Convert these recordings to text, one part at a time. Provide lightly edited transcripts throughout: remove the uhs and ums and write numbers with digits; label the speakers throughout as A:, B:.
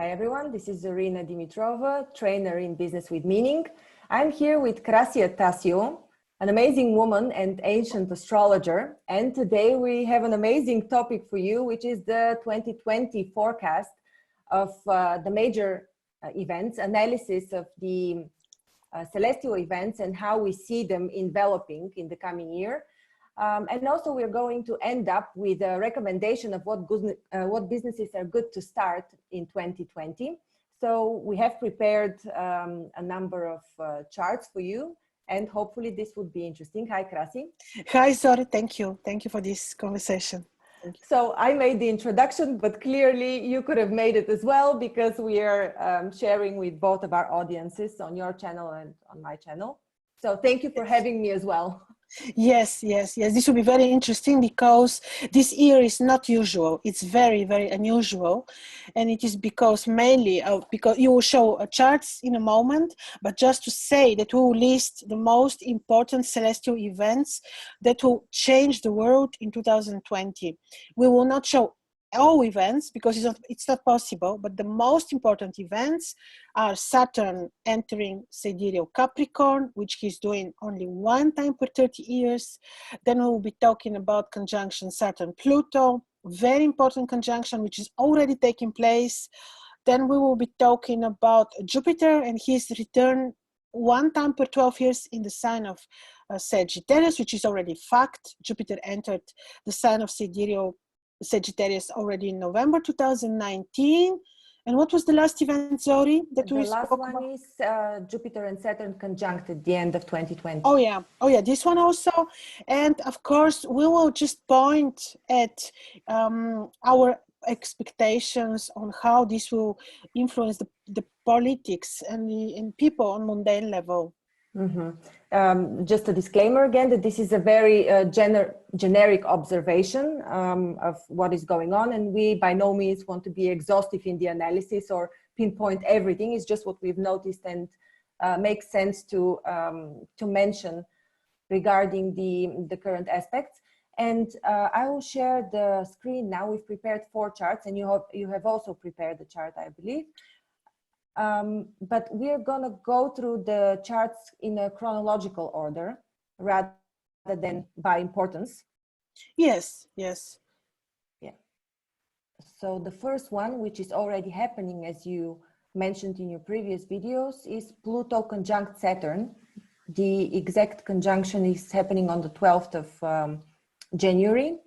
A: Hi everyone, this is Zorina Dimitrova, trainer in Business with Meaning. I'm here with Krasi Attasio, an amazing woman and ancient astrologer. And today we have an amazing topic for you, which is the 2020 forecast of the major events, analysis of the celestial events and how we see them enveloping in the coming year. And also we're going to end up with a recommendation of what businesses are good to start in 2020. So we have prepared a number of charts for you, and hopefully this would be interesting. Hi, Krasi.
B: Hi, Zori. Thank you. Thank you for this conversation.
A: So I made the introduction, but clearly you could have made it as well, because we are sharing with both of our audiences on your channel and on my channel. So thank you for having me as well.
B: Yes. This will be very interesting because this year is not usual. It's very, very unusual. And it is because mainly, because you will show charts in a moment, but just to say that we will list the most important celestial events that will change the world in 2020. We will not show all events because it's not possible, but the most important events are Saturn entering sidereal Capricorn, which he's doing only one time per 30 years. Then we will be talking about conjunction Saturn-Pluto, very important conjunction, which is already taking place. Then we will be talking about Jupiter and his return one time per 12 years in the sign of Sagittarius, which is already fact. Jupiter entered the sign of sidereal Sagittarius already in November 2019. And what was the last event, Zori?
A: The last one is Jupiter and Saturn conjunct at the end of 2020.
B: Oh yeah, this one also. And of course, we will just point at our expectations on how this will influence the politics and people on mundane level.
A: Mm-hmm. Just a disclaimer again that this is a very generic observation of what is going on, and we by no means want to be exhaustive in the analysis or pinpoint everything. It's just what we've noticed and makes sense to mention regarding the current aspects. And I will share the screen now. We've prepared 4 charts, and you have also prepared the chart, I believe. But we are going to go through the charts in a chronological order rather than by importance.
B: Yes.
A: Yeah. So the first one, which is already happening, as you mentioned in your previous videos, is Pluto conjunct Saturn. The exact conjunction is happening on the 12th of January,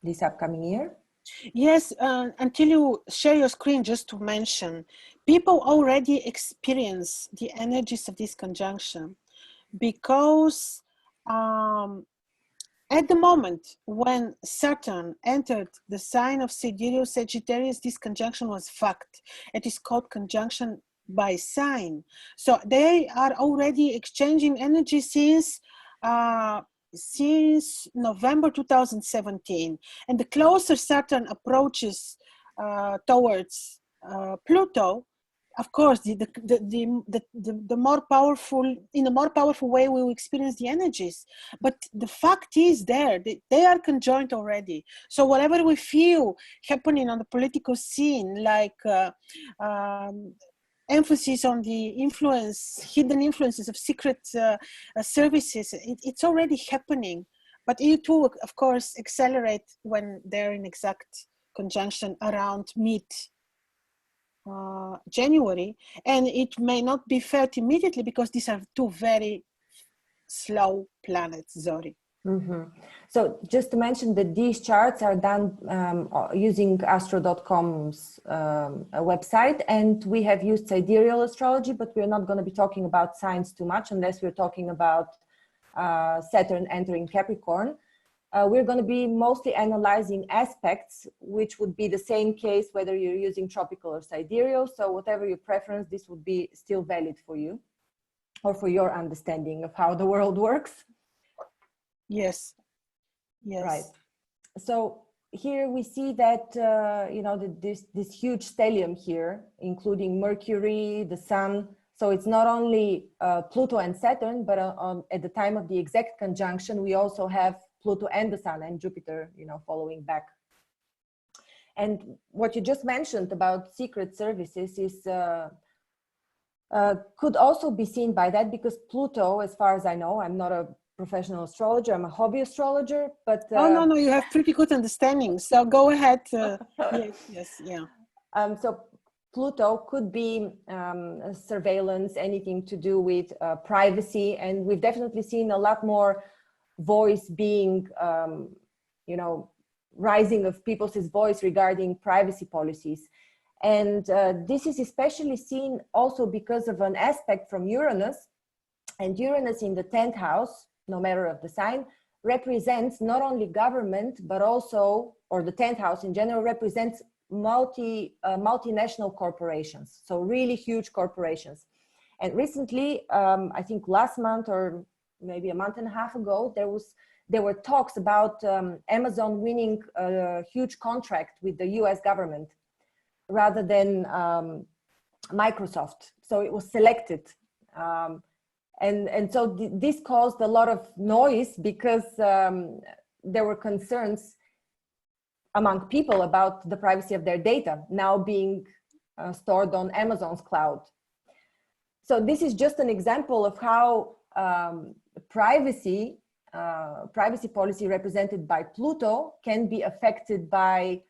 A: this upcoming year.
B: Yes, until you share your screen, just to mention, people already experience the energies of this conjunction because at the moment when Saturn entered the sign of sidereal Sagittarius, this conjunction was fact. It is called conjunction by sign. So they are already exchanging energy since November 2017, and the closer Saturn approaches towards Pluto, of course, the more powerful, in a more powerful way, we will experience the energies. But the fact is they are conjoined already. So whatever we feel happening on the political scene, like emphasis on the hidden influences of secret services, it's already happening. But it will, of course, accelerate when they're in exact conjunction around mid-January. And it may not be felt immediately because these are 2 very slow planets, Zori.
A: Mm-hmm. So just to mention that these charts are done using astro.com's website, and we have used sidereal astrology, but we're not going to be talking about signs too much unless we're talking about Saturn entering Capricorn. We're going to be mostly analyzing aspects, which would be the same case whether you're using tropical or sidereal. So whatever your preference, this would be still valid for you or for your understanding of how the world works.
B: Yes.
A: Right. So here we see that, this huge stellium here, including Mercury, the Sun. So it's not only Pluto and Saturn, but at the time of the exact conjunction, we also have Pluto and the Sun and Jupiter, following back. And what you just mentioned about secret services is could also be seen by that, because Pluto, as far as I know, I'm not a professional astrologer, I'm a hobby astrologer, but
B: oh no, you have pretty good understanding, so go ahead. Yes, yeah.
A: So Pluto could be surveillance, anything to do with privacy, and we've definitely seen a lot more voice being rising of people's voice regarding privacy policies. And this is especially seen also because of an aspect from Uranus. And Uranus in the 10th house, no matter of the sign, represents not only government, but also, or the 10th house in general, represents multinational corporations. So really huge corporations. And recently, I think last month or maybe a month and a half ago, there were talks about Amazon winning a huge contract with the US government rather than Microsoft. So it was selected. And so this caused a lot of noise because there were concerns among people about the privacy of their data now being stored on Amazon's cloud. So this is just an example of how privacy policy represented by Pluto can be affected by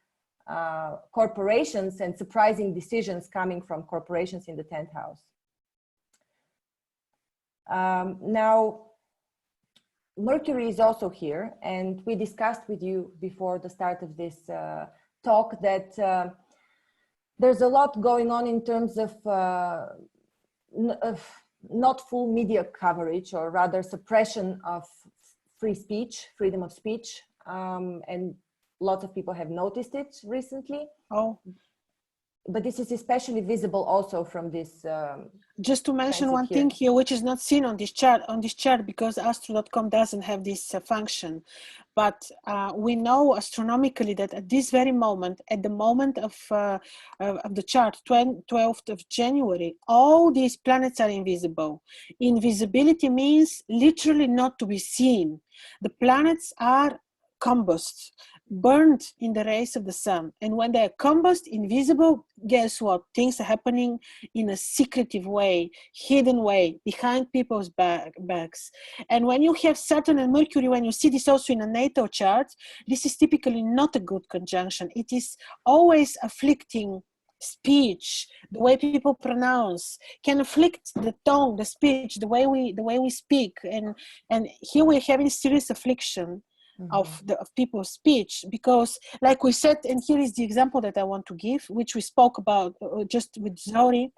A: corporations and surprising decisions coming from corporations in the 10th house. Now, Mercury is also here, and we discussed with you before the start of this talk that there's a lot going on in terms of not full media coverage, or rather suppression of free speech, freedom of speech, and lots of people have noticed it recently.
B: Oh,
A: but this is especially visible also from this.
B: Just to mention one thing here, which is not seen on this chart, because Astro.com doesn't have this function. But we know astronomically that at this very moment, at the moment of the chart, 12th of January, all these planets are invisible. Invisibility means literally not to be seen. The planets are combust, burned in the rays of the sun. And when they are combust, invisible, guess what? Things are happening in a secretive way, hidden way, behind people's backs. And when you have Saturn and Mercury, when you see this also in a natal chart, this is typically not a good conjunction. It is always afflicting speech, the way people pronounce, can afflict the tongue, the speech, the way we speak. And here we're having serious affliction of people's speech, because like we said, and here is the example that I want to give, which we spoke about just with Zori.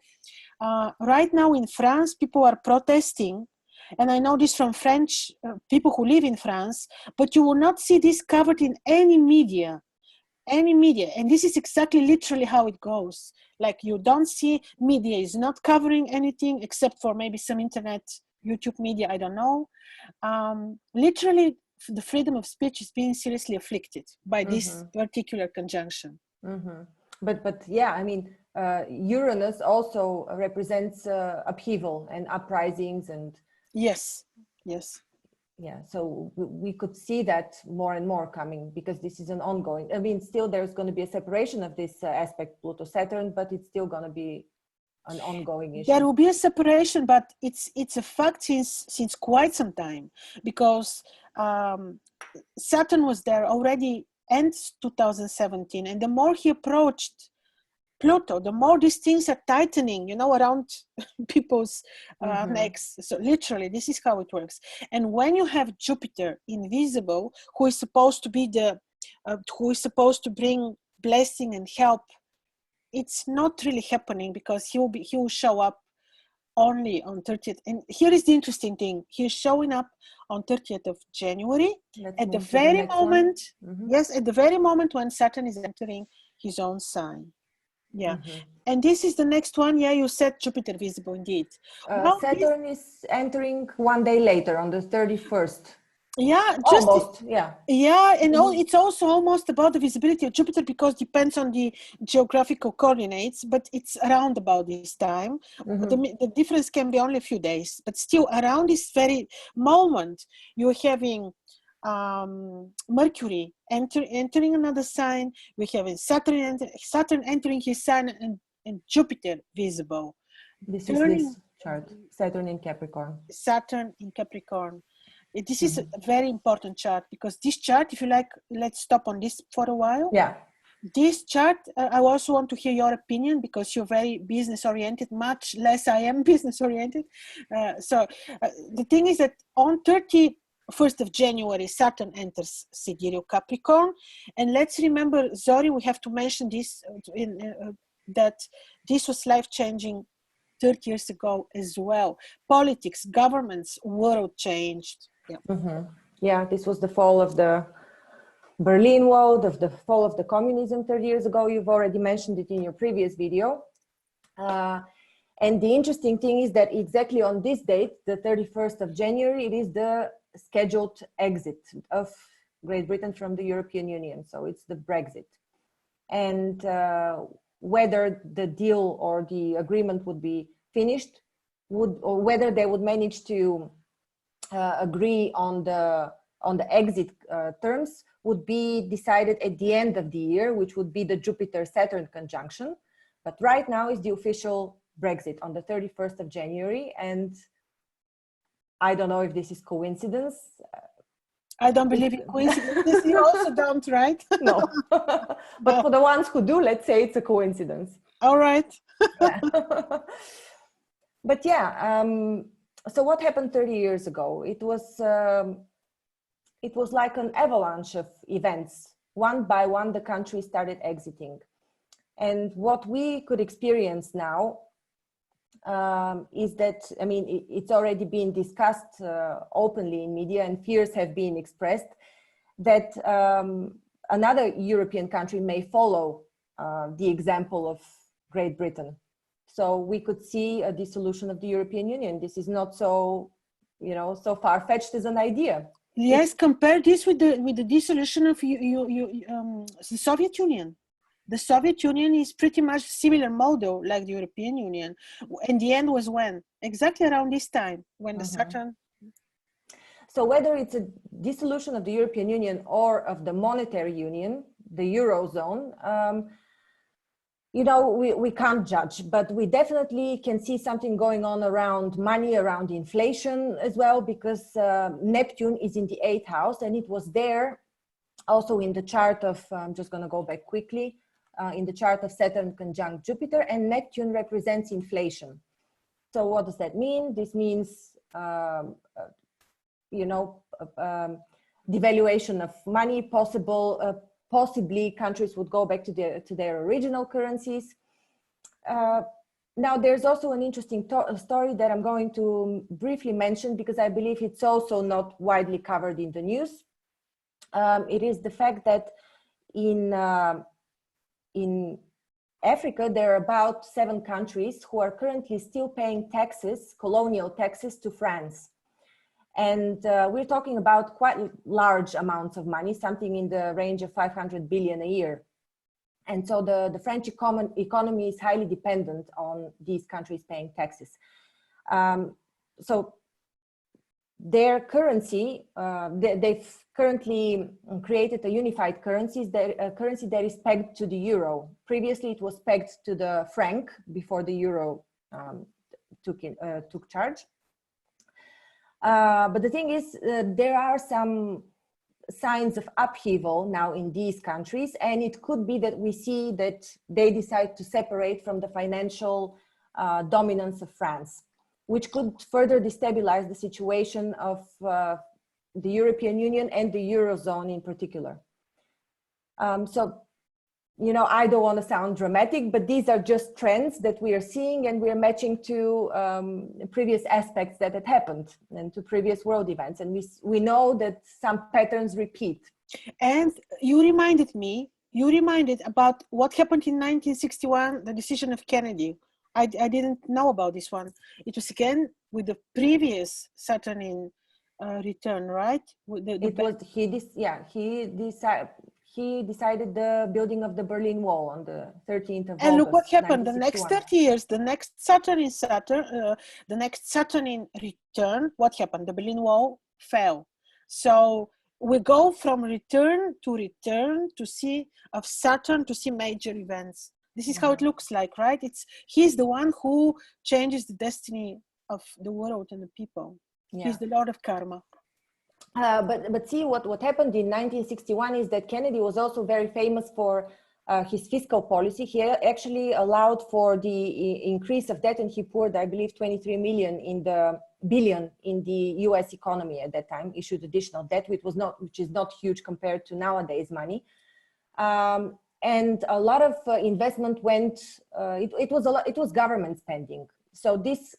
B: Right now in France, people are protesting, and I know this from French people who live in France, but you will not see this covered in any media. And this is exactly literally how it goes. Like, you don't see, media is not covering anything except for maybe some internet, YouTube media, I don't know. Literally, the freedom of speech is being seriously afflicted by this particular conjunction.
A: But yeah, I mean, Uranus also represents upheaval and uprisings, and
B: yes.
A: Yeah, so we could see that more and more coming, because this is an ongoing, I mean, still there's going to be a separation of this aspect Pluto-Saturn, but it's still going to be an ongoing issue.
B: There will be a separation, but it's a fact since quite some time, because Saturn was there already end 2017, and the more he approached Pluto, the more these things are tightening, around people's necks. So literally, this is how it works. And when you have Jupiter invisible, who is supposed to be who is supposed to bring blessing and help, it's not really happening, because he will show up only on 30th. And here is the interesting thing: he's showing up on 30th of January. At the very moment, yes, at the very moment when Saturn is entering his own sign. Yeah. And this is the next one. Yeah, you said Jupiter visible indeed.
A: Saturn is entering one day later on the 31st.
B: Yeah,
A: almost. Yeah,
B: and it's also almost about the visibility of Jupiter, because it depends on the geographical coordinates, but it's around about this time. The difference can be only a few days, but still around this very moment, you're having Mercury entering another sign. We have Saturn entering his sign, and Jupiter visible.
A: This is this chart, Saturn in Capricorn.
B: Saturn in Capricorn. This is a very important chart, because this chart, if you like, let's stop on this for a while.
A: Yeah.
B: This chart, I also want to hear your opinion, because you're very business oriented, much less I am business oriented. So the thing is that on 31st of January, Saturn enters Sidereal Capricorn. And let's remember, Zori, we have to mention this, that this was life-changing 30 years ago as well. Politics, governments, world changed. Yeah.
A: Mm-hmm. Yeah, this was the fall of the Berlin Wall, the fall of the communism 30 years ago. You've already mentioned it in your previous video. And the interesting thing is that exactly on this date, the 31st of January, it is the scheduled exit of Great Britain from the European Union. So it's the Brexit. And whether the deal or the agreement would be finished, or whether they would manage to agree on the exit terms, would be decided at the end of the year, which would be the Jupiter-Saturn conjunction. But right now is the official Brexit on the 31st of January. And I don't know if this is coincidence.
B: I don't believe in coincidences. You also don't, right?
A: No. But for the ones who do, let's say it's a coincidence.
B: All right.
A: Yeah. But yeah, so what happened 30 years ago? It was like an avalanche of events. One by one, the country started exiting. And what we could experience now is that, I mean, it's already been discussed openly in media, and fears have been expressed that another European country may follow the example of Great Britain. So we could see a dissolution of the European Union. This is not so, so far-fetched as an idea.
B: Yes, compare this with the dissolution of the Soviet Union. The Soviet Union is pretty much similar model like the European Union. And the end was when? Exactly around this time, when the Saturn.
A: So whether it's a dissolution of the European Union or of the monetary union, the Eurozone, we can't judge, but we definitely can see something going on around money, around inflation as well, because Neptune is in the 8th house, and it was there also in the chart of, I'm just going to go back quickly, in the chart of Saturn conjunct Jupiter, and Neptune represents inflation. So what does that mean? This means, devaluation of money, possibly countries would go back to their original currencies. Now, there's also an interesting story that I'm going to briefly mention, because I believe it's also not widely covered in the news. It is the fact that in Africa, there are about 7 countries who are currently still paying taxes, colonial taxes, to France. And we're talking about quite large amounts of money, something in the range of 500 billion a year. And so the French economy is highly dependent on these countries paying taxes. So their currency, they've currently created a unified currency that is pegged to the euro. Previously, it was pegged to the franc before the euro took charge. But the thing is, there are some signs of upheaval now in these countries, and it could be that we see that they decide to separate from the financial dominance of France, which could further destabilize the situation of the European Union and the Eurozone in particular. So, I don't want to sound dramatic, but these are just trends that we are seeing, and we are matching to previous aspects that had happened and to previous world events. And we know that some patterns repeat.
B: And you reminded about what happened in 1961, the decision of Kennedy. I didn't know about this one. It was again with the previous Saturn in return, right? He decided the building of the Berlin Wall on the 13th of August. And look what happened. The next 30 years, the next Saturn in return, what happened? The Berlin Wall fell. So we go from return to see of Saturn to see major events. This is how it looks like, right? He's the one who changes the destiny of the world and the people. Yeah. He's the Lord of Karma.
A: But see, what happened in 1961 is that Kennedy was also very famous for his fiscal policy. He actually allowed for the increase of debt, and he poured, I believe, 23 billion in the U.S. economy at that time. Issued additional debt, which is not huge compared to nowadays money. And a lot of investment went. It was government spending. So this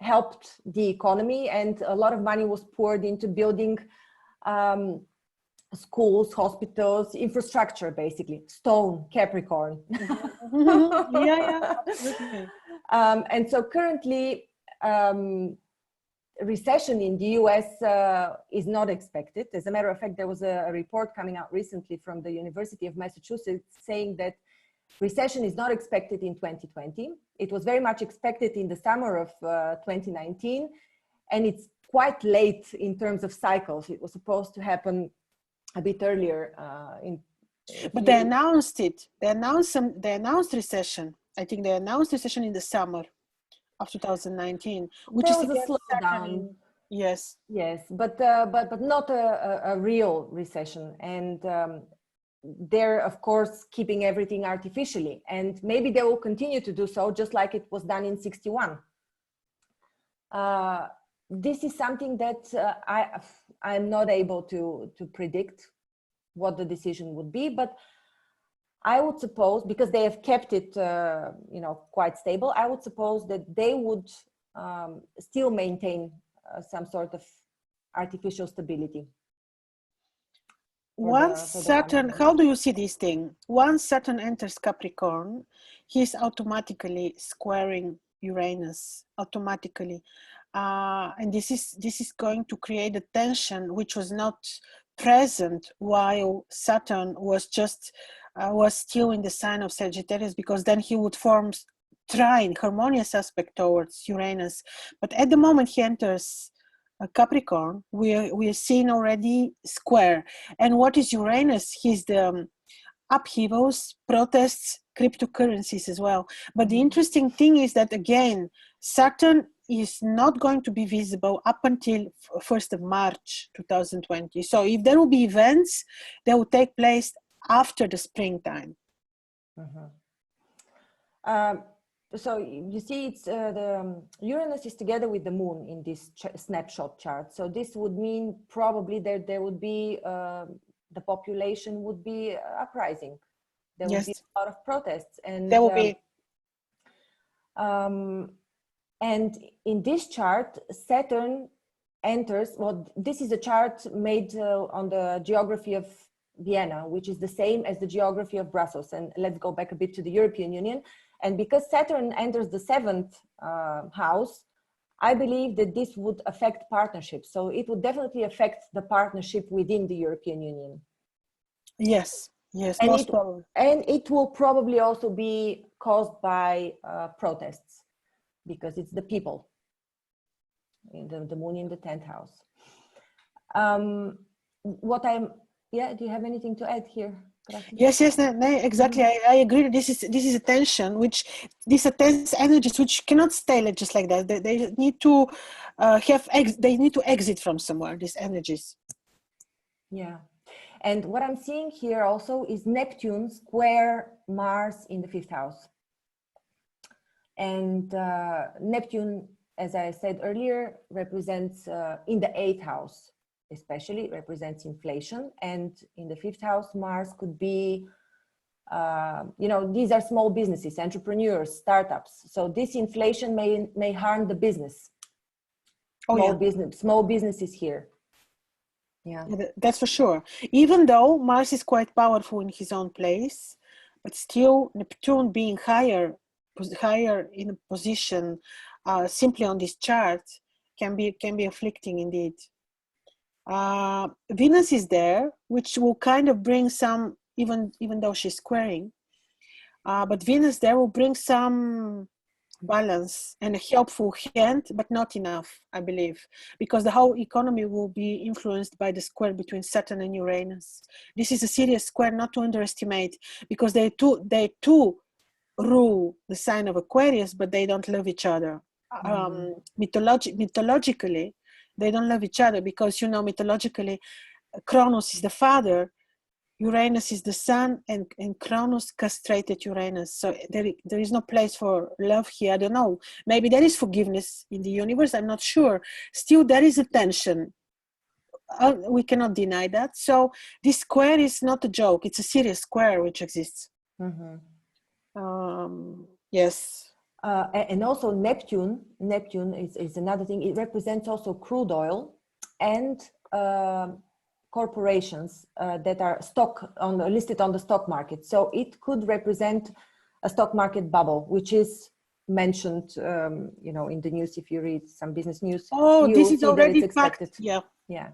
A: helped the economy, and a lot of money was poured into building schools, hospitals, infrastructure, basically. Stone, Capricorn.
B: Yeah, absolutely.
A: And so currently, recession in the US is not expected. As a matter of fact, there was a report coming out recently from the University of Massachusetts saying that recession is not expected in 2020. It was very much expected in the summer of 2019, and it's quite late in terms of cycles. It was supposed to happen a bit earlier.
B: But they announced it. They announced recession. I think they announced recession in the summer of 2019, which
A: there
B: is
A: was a slowdown.
B: Yes,
A: but not a real recession, and they're of course keeping everything artificially, and maybe they will continue to do so, just like it was done in 61. This is something that I'm not able to predict what the decision would be, but I would suppose, because they have kept it quite stable, I would suppose that they would still maintain some sort of artificial stability.
B: Once Saturn, how do you see this thing? Once Saturn enters Capricorn, he's automatically squaring Uranus, automatically. And this is going to create a tension which was not present while Saturn was still in the sign of Sagittarius, because then he would form trine, harmonious aspect towards Uranus. But at the moment he enters Capricorn, we are seeing already square. And what is Uranus? He's the upheavals, protests, cryptocurrencies as well. But the interesting thing is that, again, Saturn is not going to be visible up until 1st of March 2020. So if there will be events, they will take place after the springtime.
A: So you see, it's the Uranus is together with the moon in this snapshot chart. So this would mean probably that there would be the population would be uprising. There would be a lot of protests, and
B: there will be.
A: And in this chart, Saturn enters. Well, this is a chart made on the geography of Vienna, which is the same as the geography of Brussels. And let's go back a bit to the European Union. And because Saturn enters the 7th house, I believe that this would affect partnerships. So it would definitely affect the partnership within the European Union.
B: Yes,
A: and it will probably also be caused by protests, because it's the people, the moon in the 10th house. Do you have anything to add here?
B: Yes, exactly. I agree that this is a tension, these are tense energies which cannot stay just like that. They need to they need to exit from somewhere, these energies.
A: Yeah. And what I'm seeing here also is Neptune square Mars in the 5th house. And Neptune, as I said earlier, represents in the 8th house, especially represents inflation. And in the 5th house, Mars could be, these are small businesses, entrepreneurs, startups. So this inflation may harm the business. Small businesses here. Yeah,
B: that's for sure. Even though Mars is quite powerful in his own place, but still Neptune being higher in a position simply on this chart can be afflicting indeed. Venus is there, which will kind of bring some, even though she's squaring, but Venus there will bring some balance and a helpful hand, but not enough, I believe, because the whole economy will be influenced by the square between Saturn and Uranus. This is a serious square not to underestimate, because they too rule the sign of Aquarius, but they don't love each other. Mythologically, they don't love each other because, mythologically, Cronus is the father, Uranus is the sun, and Cronus castrated Uranus. So there is no place for love here. I don't know. Maybe there is forgiveness in the universe. I'm not sure. Still, there is a tension. We cannot deny that. So this square is not a joke. It's a serious square which exists. Yes.
A: And also Neptune is another thing. It represents also crude oil and corporations that are listed on the stock market. So it could represent a stock market bubble, which is mentioned, in the news. If you read some business news,
B: this is already
A: expected.
B: Fact. Yeah.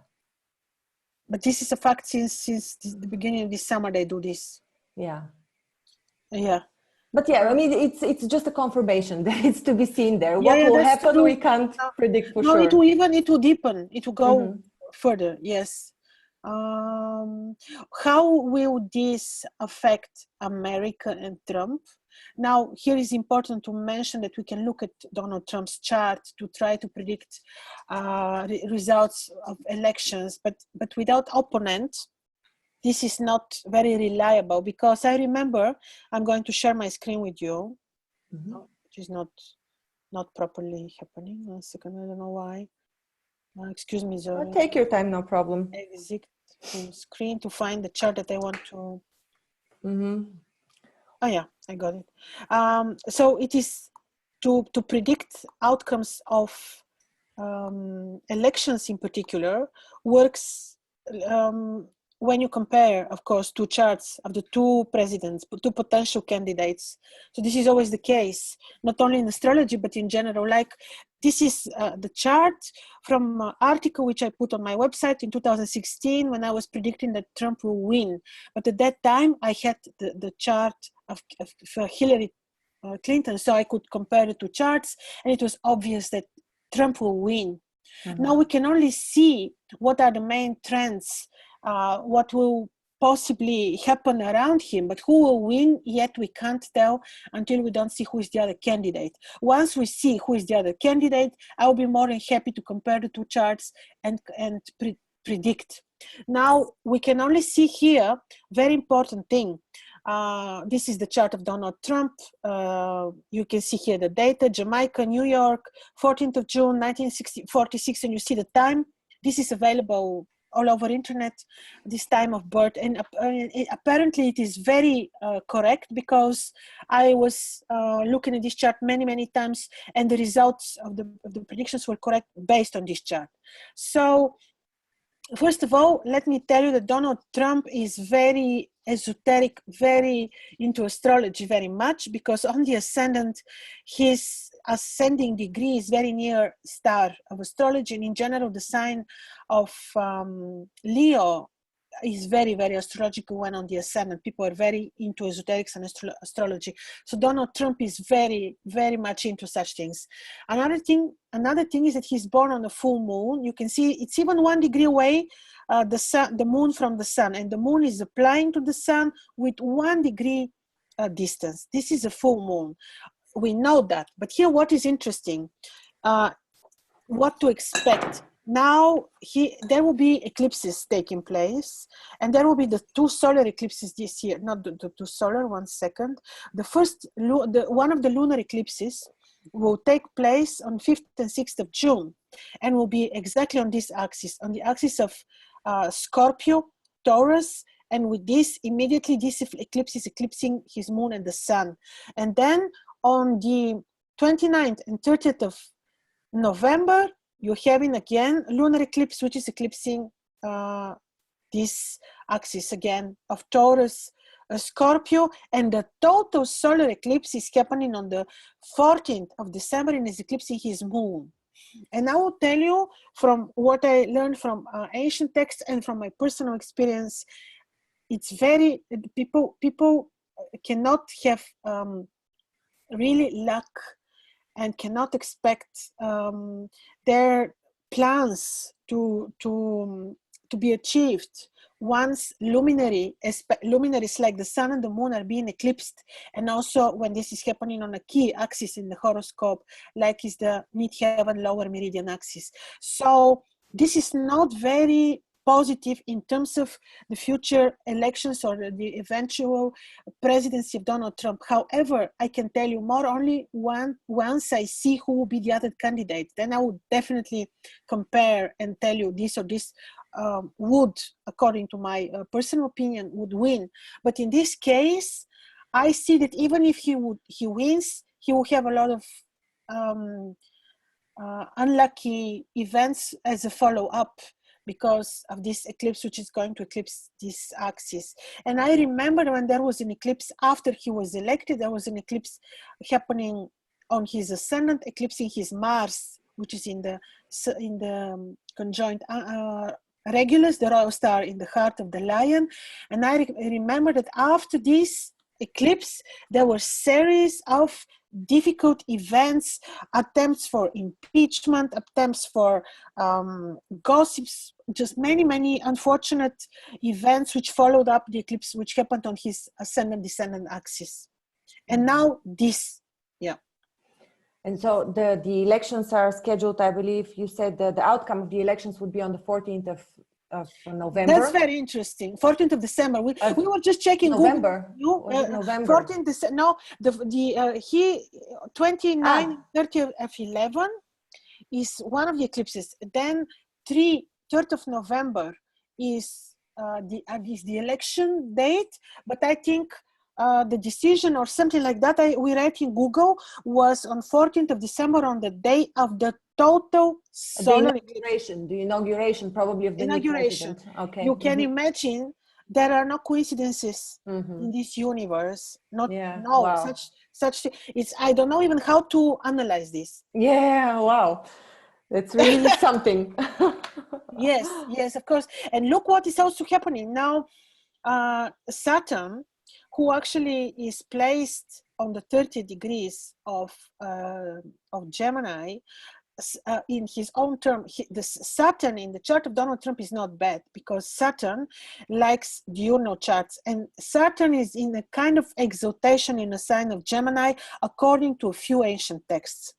B: But this is a fact since the beginning of this summer. They do this.
A: Yeah.
B: But
A: I mean, it's just a confirmation that it's to be seen there. What will happen, true. We can't predict for sure.
B: No, it will deepen. It will go further. Yes. How will this affect America and Trump? Now, here is important to mention that we can look at Donald Trump's chart to try to predict results of elections, but without opponent, this is not very reliable, because I remember, I'm going to share my screen with you, which is not properly happening. 1 second, I don't know why. Excuse me, Zorina.
A: Take your time, no problem.
B: Exit full screen to find the chart that I want to. Oh yeah, I got it. So it is to predict outcomes of elections in particular works when you compare, of course, two charts of the two presidents, two potential candidates. So this is always the case, not only in astrology, but in general. Like, this is the chart from an article which I put on my website in 2016 when I was predicting that Trump will win. But at that time, I had the chart of Hillary Clinton, so I could compare the two charts, and it was obvious that Trump will win. Now we can only see what are the main trends, what will possibly happen around him, but who will win, yet we can't tell until we don't see who is the other candidate. Once we see who is the other candidate, I will be more than happy to compare the two charts and predict. Now, we can only see here, very important thing. This is the chart of Donald Trump. You can see here the data: Jamaica, New York, 14th of June, 1946, and you see the time. This is available all over internet, this time of birth, and apparently it is very correct, because I was looking at this chart many times, and the results of the predictions were correct based on this chart. So first of all, let me tell you that Donald Trump is very esoteric, very into astrology very much, because on the ascendant, his ascending degree is very near star of astrology, and in general, the sign of Leo is very astrological when on the ascendant. People are very into esoterics and astrology. So Donald Trump is very much into such things. Another thing is that he's born on a full moon. You can see it's even 1 degree away, the moon from the sun, and the moon is applying to the sun with 1 degree distance. This is a full moon. We know that. But here, what is interesting, what to expect. Now, there will be eclipses taking place, and there will be the 2 solar eclipses this year. Not the 2 solar, 1 second. The first, one of the lunar eclipses will take place on 5th and 6th of June, and will be exactly on this axis, on the axis of Scorpio, Taurus, and with this, immediately this eclipse is eclipsing his moon and the sun. And then on the 29th and 30th of November, you're having again lunar eclipse, which is eclipsing this axis again of Taurus, Scorpio, and the total solar eclipse is happening on the 14th of December and is eclipsing his moon. And I will tell you from what I learned from ancient texts and from my personal experience, it's very, people cannot have really luck and cannot expect their plans to be achieved once luminaries like the sun and the moon are being eclipsed, and also when this is happening on a key axis in the horoscope, like is the midheaven lower meridian axis. So this is not very positive in terms of the future elections or the eventual presidency of Donald Trump. However, I can tell you more only once I see who will be the other candidate. Then I would definitely compare and tell you this or this would, according to my personal opinion, would win. But in this case, I see that even if he wins, he will have a lot of unlucky events as a follow-up because of this eclipse, which is going to eclipse this axis. And I remember when there was an eclipse after he was elected, there was an eclipse happening on his ascendant, eclipsing his Mars, which is in the conjoined Regulus, the royal star in the heart of the lion. And I remember that after this eclipse, there were series of difficult events, attempts for impeachment, attempts for gossips, just many unfortunate events which followed up the eclipse, which happened on his ascendant-descendant axis. And now this, yeah.
A: And so the elections are scheduled, I believe you said the outcome of the elections would be on the 14th of November.
B: That's very interesting. 14th of December. We were just checking
A: November.
B: Google.
A: November.
B: 14th December. No, he 29, 30 of 11 is one of the eclipses. Then 3rd of November is the election date. But I think the decision or something like that we read in Google was on 14th of December, on the day of the total solar
A: inauguration, the inauguration probably of the
B: inauguration.
A: New president. Okay.
B: You can imagine there are no coincidences in this universe. Such it's, I don't know even how to analyze this.
A: Yeah, wow. That's really something.
B: Yes, of course. And look what is also happening now. Saturn, who actually is placed on the 30 degrees of Gemini, in his own term, the Saturn in the chart of Donald Trump is not bad, because Saturn likes diurnal charts, and Saturn is in a kind of exaltation in a sign of Gemini, according to a few ancient texts.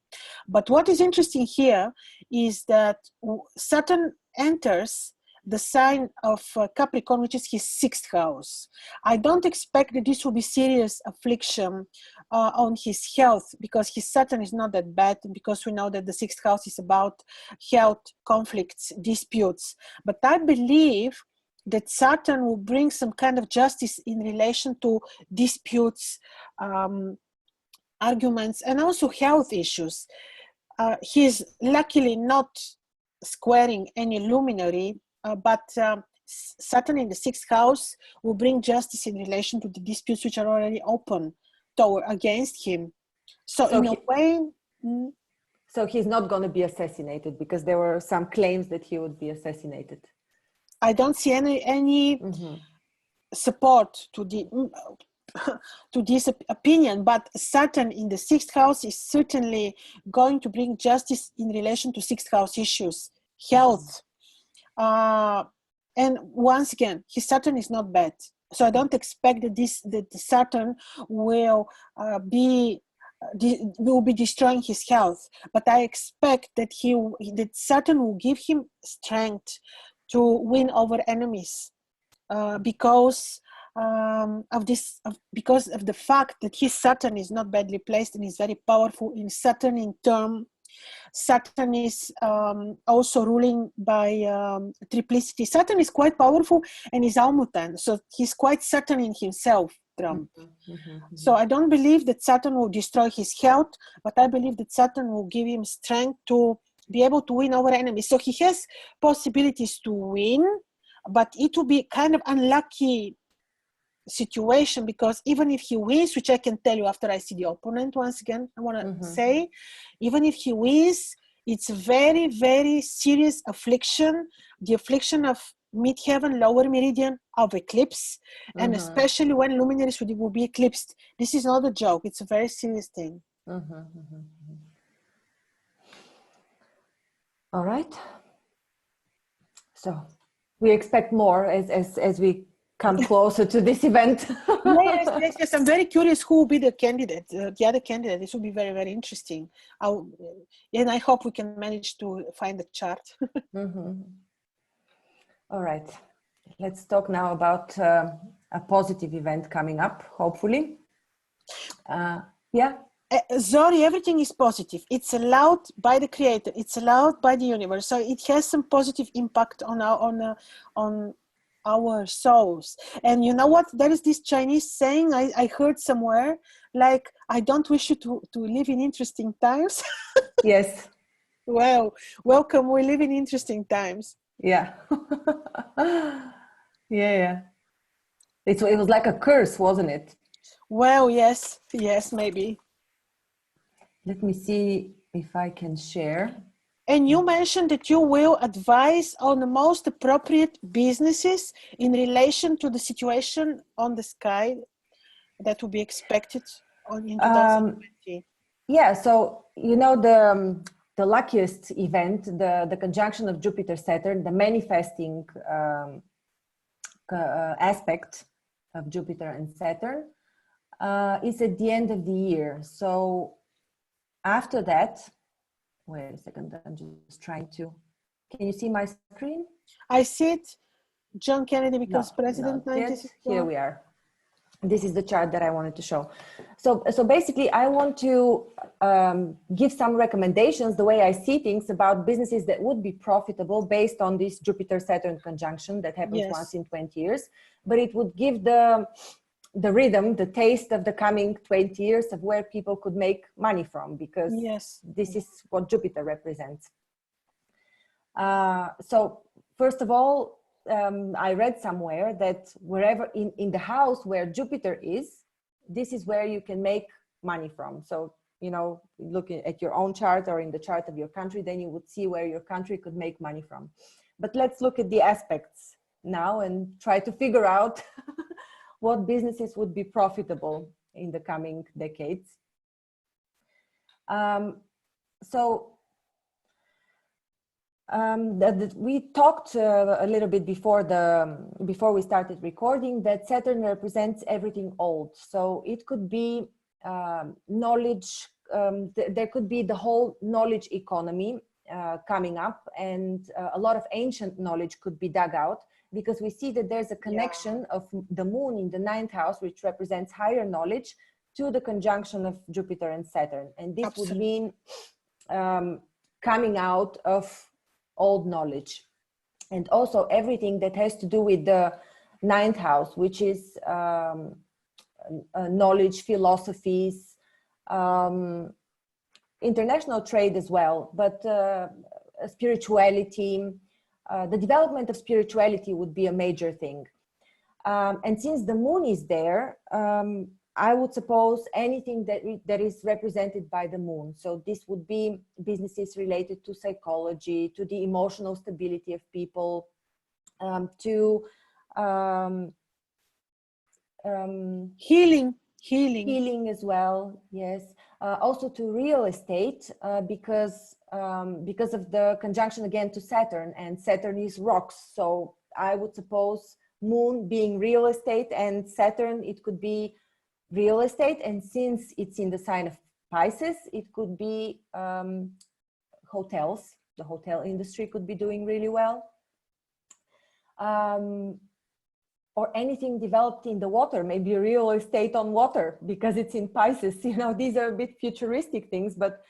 B: But what is interesting here is that Saturn enters the sign of Capricorn, which is his 6th house. I don't expect that this will be serious affliction on his health, because his Saturn is not that bad, because we know that the 6th house is about health, conflicts, disputes. But I believe that Saturn will bring some kind of justice in relation to disputes, arguments, and also health issues. He's luckily not squaring any luminary, but Saturn in the 6th house will bring justice in relation to the disputes which are already open against him. So in a way...
A: So he's not going to be assassinated, because there were some claims that he would be assassinated.
B: I don't see any support to this opinion, but Saturn in the 6th house is certainly going to bring justice in relation to 6th house issues, health. And once again, his Saturn is not bad. So I don't expect that the Saturn will be destroying his health, but I expect that that Saturn will give him strength to win over enemies, because of the fact that his Saturn is not badly placed and is very powerful. In Saturn in term, Saturn is also ruling by triplicity. Saturn is quite powerful and is Almutan, so he's quite Saturn in himself, Trump. So I don't believe that Saturn will destroy his health, but I believe that Saturn will give him strength to be able to win over enemies. So he has possibilities to win, but it will be kind of unlucky situation, because even if he wins, which I can tell you after I see the opponent, once again I want to say, even if he wins, it's a very, very serious affliction, the affliction of midheaven lower meridian of eclipse, and especially when luminaries will be eclipsed. This is not a joke, it's a very serious thing.
A: All right. So we expect more as we come closer to this event.
B: Yes. I'm very curious who will be the candidate, the other candidate. This will be very, very interesting. And I hope we can manage to find the chart.
A: Mm-hmm. All right. Let's talk now about a positive event coming up, hopefully. Yeah.
B: Zori, everything is positive. It's allowed by the creator. It's allowed by the universe. So it has some positive impact on our souls. And you know what? There is this Chinese saying I heard somewhere, like, I don't wish you to live in interesting times.
A: Yes.
B: Well, welcome. We live in interesting times.
A: Yeah. Yeah. It was like a curse, wasn't it?
B: Well, yes, maybe.
A: Let me see if I can share.
B: And you mentioned that you will advise on the most appropriate businesses in relation to the situation on the sky that will be expected in 2020.
A: Yeah, so you know the luckiest event, the conjunction of Jupiter Saturn, the manifesting aspect of Jupiter and Saturn is at the end of the year. So after that, wait a second, I'm just trying to, can you see my screen?
B: I see it. John Kennedy becomes president.
A: Here we are. This is the chart that I wanted to show. So basically, I want to give some recommendations, the way I see things, about businesses that would be profitable based on this Jupiter-Saturn conjunction that happens once in 20 years. But it would give the rhythm, the taste of the coming 20 years of where people could make money from, because this is what Jupiter represents. So first of all, I read somewhere that wherever in the house where Jupiter is, this is where you can make money from. So, you know, looking at your own chart or in the chart of your country, then you would see where your country could make money from. But let's look at the aspects now and try to figure out what businesses would be profitable in the coming decades. We talked a little bit before we started recording that Saturn represents everything old. So it could be knowledge. There could be the whole knowledge economy coming up, and a lot of ancient knowledge could be dug out, because we see that there's a connection of the moon in the 9th house, which represents higher knowledge, to the conjunction of Jupiter and Saturn. And this would mean coming out of old knowledge, and also everything that has to do with the 9th house, which is knowledge, philosophies, international trade as well, but spirituality, the development of spirituality would be a major thing. And since the moon is there, I would suppose anything that is represented by the moon. So this would be businesses related to psychology, to the emotional stability of people, to healing as well. Yes, also to real estate, because of the conjunction again to Saturn, and Saturn is rocks. So I would suppose moon being real estate, and Saturn, it could be real estate. And since it's in the sign of Pisces, it could be hotels. The hotel industry could be doing really well. Or anything developed in the water, maybe real estate on water, because it's in Pisces. You know, these are a bit futuristic things, but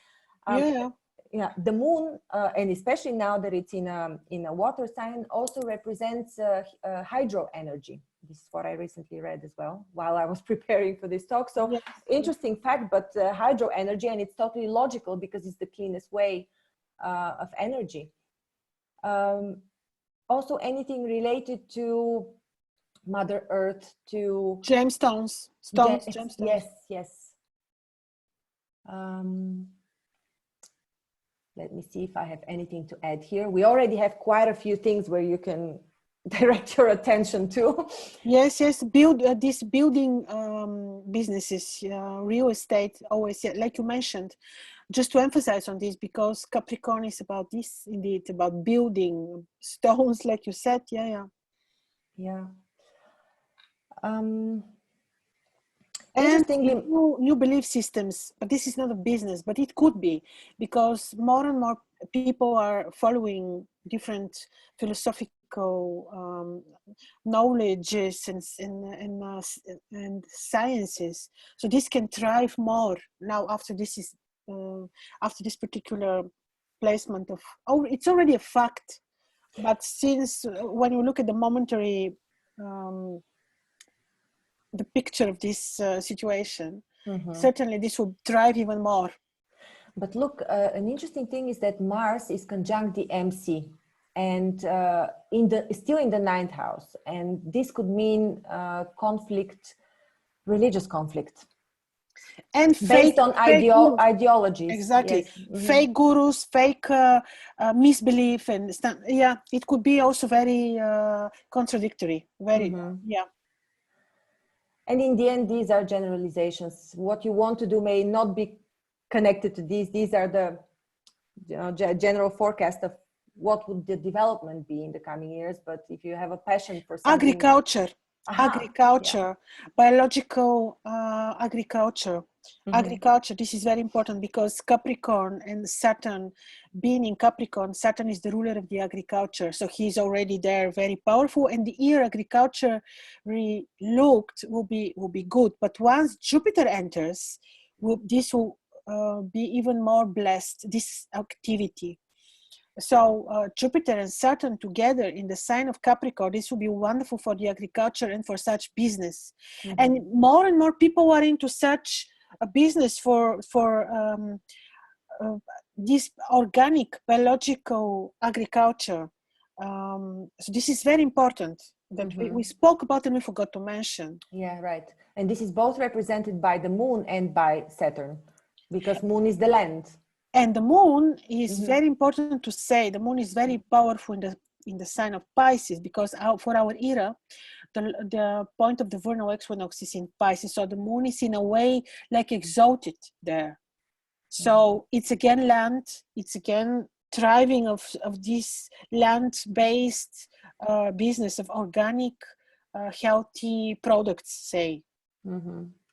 A: the moon, and especially now that it's in a water sign, also represents hydro energy. This is what I recently read as well while I was preparing for this talk. So interesting fact, but hydro energy, and it's totally logical because it's the cleanest way of energy. Also anything related to Mother Earth, to
B: gemstones.
A: Yes. Let me see if I have anything to add here. We already have quite a few things where you can direct your attention to.
B: Yes, yes. Build this building businesses, real estate. Always, yeah, like you mentioned. Just to emphasize on this, because Capricorn is about this, indeed, about building stones, like you said. Yeah,
A: Yeah.
B: And
A: Interestingly,
B: new belief systems, but this is not a business, but it could be, because more and more people are following different philosophical knowledges and sciences. So this can thrive more now after after this particular placement of, it's already a fact, but since when you look at the momentary the picture of this situation, certainly this will drive even more.
A: But look, an interesting thing is that Mars is conjunct the MC, and still in the ninth house, and this could mean conflict, religious conflict,
B: And
A: based on ideologies.
B: Exactly.
A: Yes.
B: Fake gurus, fake misbelief, and yeah, it could be also very contradictory. Very, yeah.
A: And in the end, these are generalizations. What you want to do may not be connected to these. These are the general forecast of what would the development be in the coming years. But if you have a passion for something...
B: Agriculture, biological agriculture. Agriculture, this is very important, because Capricorn and Saturn, being in Capricorn, Saturn is the ruler of the agriculture. So he's already there, very powerful. And the year agriculture looked will be good. But once Jupiter enters, this will be even more blessed, this activity. So Jupiter and Saturn together in the sign of Capricorn, this will be wonderful for the agriculture and for such business. And more people are into such a business for this organic biological agriculture. So this is very important that we spoke about and we forgot to mention.
A: Yeah, right. And this is both represented by the moon and by Saturn, because moon is the land.
B: And the moon is very important to say. The moon is very powerful in the sign of Pisces, because for our era, the point of the vernal equinox is in Pisces. So the moon is in a way like exalted there. So it's again land. It's again thriving of this land-based business of organic, healthy products, say.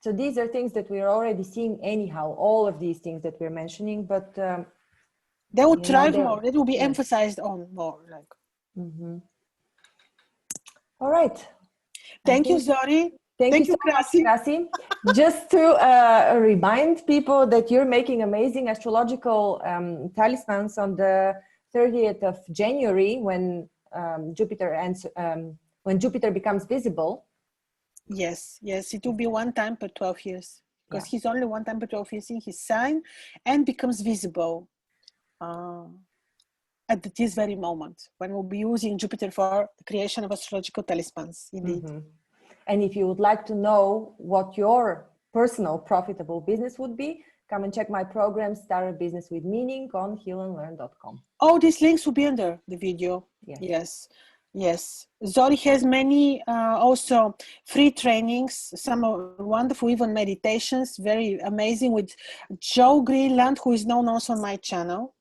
A: So these are things that we're already seeing anyhow, all of these things that we're mentioning, but
B: they will thrive more. They will be emphasized on more.
A: All right.
B: Thank you, Zori.
A: Thank you so much, Krasi. Just to remind people that you're making amazing astrological talismans on the 30th of January when Jupiter becomes visible.
B: Yes, it will be one time per 12 years, because he's only one time per 12 years in his sign and becomes visible at this very moment when we'll be using Jupiter for the creation of astrological talismans, indeed.
A: And if you would like to know what your personal profitable business would be, come and check my program, Start a Business with Meaning, on healandlearn.com.
B: Oh, these links will be under the video. Yes. Zori has many also free trainings, some are wonderful, even meditations, very amazing, with Joe Greenland, who is known also on my channel.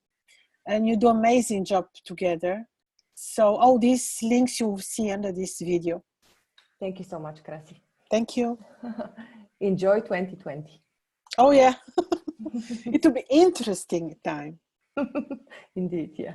B: And you do an amazing job together. So all these links you will see under this video.
A: Thank you so much, Krasi.
B: Thank you.
A: Enjoy 2020.
B: Oh, yeah. It will be interesting time.
A: Indeed, yeah.